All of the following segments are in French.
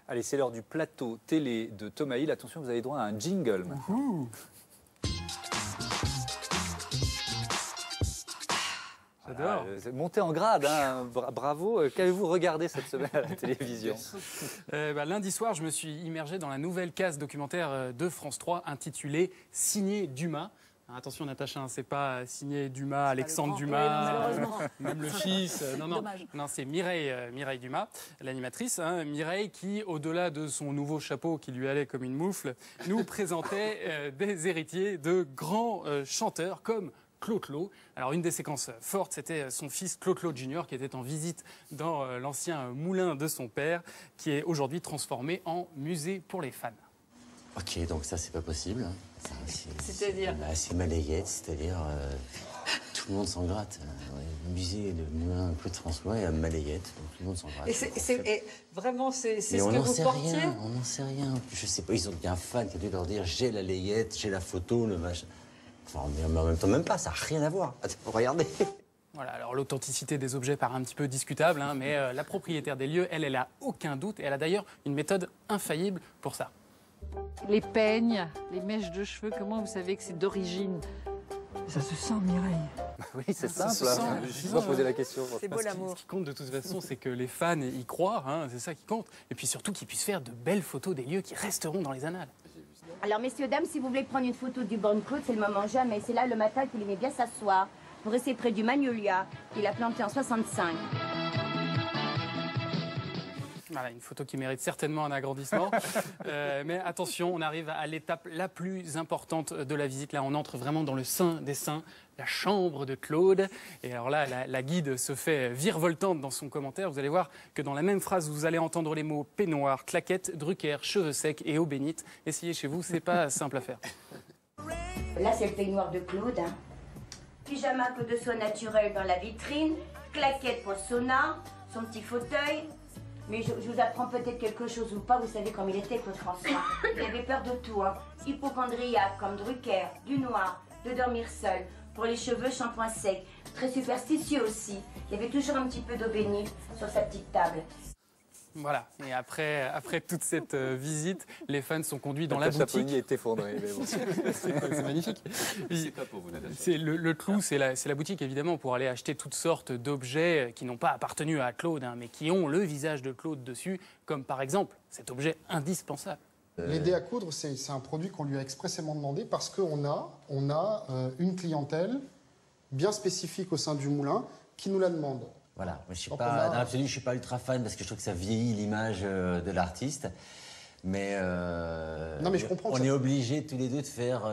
Allez, c'est l'heure du plateau télé de Thomas Hill. Attention, vous avez droit à un jingle maintenant. J'adore. Montez en grade, hein. Bravo. Qu'avez-vous regardé cette semaine à la télévision? Lundi soir, je me suis immergé dans la nouvelle case documentaire de France 3 intitulée « Signé Dumas ». Attention Natacha, hein, c'est pas signé Dumas, Alexandre Dumas, même le fils. Non, c'est Mireille Dumas, l'animatrice. Hein, Mireille qui, au-delà de son nouveau chapeau qui lui allait comme une moufle, nous présentait des héritiers de grands chanteurs comme Clo-Clo. Alors une des séquences fortes, c'était son fils Clo-Clo Jr. qui était en visite dans l'ancien moulin de son père, qui est aujourd'hui transformé en musée pour les fans. Ok, donc ça c'est pas possible. C'est-à-dire c'est malayette, c'est-à-dire tout le monde s'en gratte. Le musée de Moulin Claude François est à Malayette, donc tout le monde s'en gratte. Et vraiment, c'est ce que vous portiez? On n'en sait rien. Je sais pas, ils ont dit un fan qui a dû leur dire j'ai la layette, j'ai la photo, le machin. Enfin, mais en même temps, même pas, ça n'a rien à voir. Regardez. Voilà, alors l'authenticité des objets paraît un petit peu discutable, hein, mais la propriétaire des lieux, elle a aucun doute, et elle a d'ailleurs une méthode infaillible pour ça. Les peignes, les mèches de cheveux, comment vous savez que c'est d'origine? Ça se sent, Mireille. Oui, c'est simple. Je dois poser la question. C'est beau l'amour. Ce qui compte de toute façon, c'est que les fans y croient, hein, c'est ça qui compte. Et puis surtout qu'ils puissent faire de belles photos des lieux qui resteront dans les annales. Alors, messieurs, dames, si vous voulez prendre une photo du Born Claude, c'est le moment jamais. C'est là le matin qu'il aimait bien s'asseoir. Vous restez près du magnolia qu'il a planté en 65. Voilà, une photo qui mérite certainement un agrandissement. Mais attention, on arrive à l'étape la plus importante de la visite. Là, on entre vraiment dans le sein des saints, la chambre de Claude. Et alors là, la guide se fait virevoltante dans son commentaire. Vous allez voir que dans la même phrase, vous allez entendre les mots peignoir, claquette, Drucker, cheveux secs et eau bénite. Essayez chez vous, c'est pas simple à faire. Là, c'est le peignoir de Claude. Hein. Pyjama que de soie naturelle dans la vitrine. Claquette pour sauna. Son petit fauteuil. Mais je vous apprends peut-être quelque chose ou pas, vous savez comme il était, Claude François. Il avait peur de tout, hein. Hypochondriaque comme Drucker, du noir, de dormir seul. Pour les cheveux, shampoing sec. Très superstitieux aussi. Il y avait toujours un petit peu d'eau bénite sur sa petite table. Voilà, et après toute cette visite, les fans sont conduits dans la boutique. est effondré, mais bon. C'est magnifique. C'est pas pour vous, Natacha. C'est le clou, c'est la boutique évidemment pour aller acheter toutes sortes d'objets qui n'ont pas appartenu à Claude, hein, mais qui ont le visage de Claude dessus, comme par exemple cet objet indispensable. Les dés à coudre, c'est un produit qu'on lui a expressément demandé parce qu'on a une clientèle bien spécifique au sein du moulin qui nous la demande. Voilà, moi, dans l'absolu, je ne suis pas ultra fan parce que je trouve que ça vieillit l'image de l'artiste. Mais, non, mais je comprends on est obligés tous les deux de faire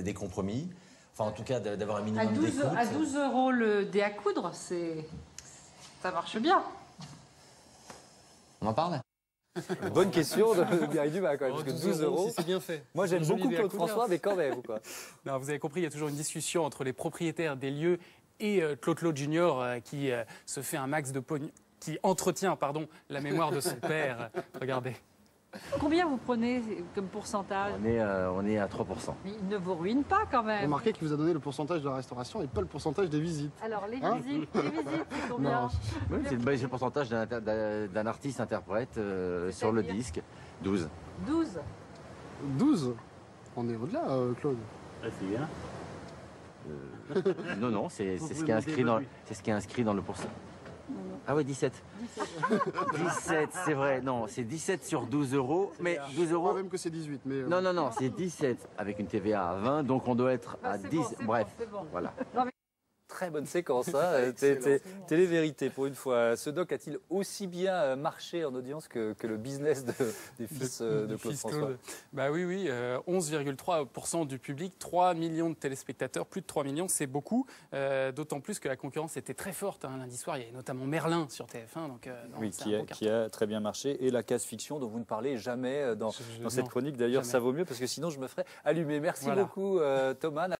des compromis. Enfin, en tout cas, d'avoir un minimum d'écoute. À 12 € le dé à coudre, ça marche bien. On en parle? Bonne question de Mireille Dumas, quand même, parce que 12 €, c'est bien fait. Moi, j'aime beaucoup Claude François, mais quand même, quoi. Non, vous avez compris, il y a toujours une discussion entre les propriétaires des lieux et Clo-Clo Jr. Qui se fait un max de pognon, qui entretient, la mémoire de son père. Regardez. Combien vous prenez comme pourcentage? On est à 3%. Mais il ne vous ruine pas quand même. Remarquez qu'il vous a donné le pourcentage de la restauration et pas le pourcentage des visites. Alors les visites, c'est combien? Non. Oui, c'est le pourcentage d'un artiste-interprète sur le disque. 12. 12. 12? On est au-delà, Claude. Ah, c'est bien. Non, c'est ce qui est inscrit dans le pourcentage. Ah oui, 17. 17, c'est vrai. Non, c'est 17 sur 12 €. Mais 12 Pas €. même que c'est 18. Mais, Non, c'est 17 avec une TVA à 20, donc on doit être à 10. Bref, voilà. Très bonne séquence, hein. Télé-vérité, pour une fois. Ce doc a-t-il aussi bien marché en audience que le business des fils de Claude François? Bah oui, 11,3% du public, 3 millions de téléspectateurs, plus de 3 millions, c'est beaucoup. D'autant plus que la concurrence était très forte. Hein. Lundi soir, il y avait notamment Merlin sur TF1. Donc, oui, qui a très bien marché. Et la case fiction dont vous ne parlez jamais dans cette chronique. D'ailleurs, ça vaut mieux parce que sinon je me ferais allumer. Merci beaucoup, Thomas.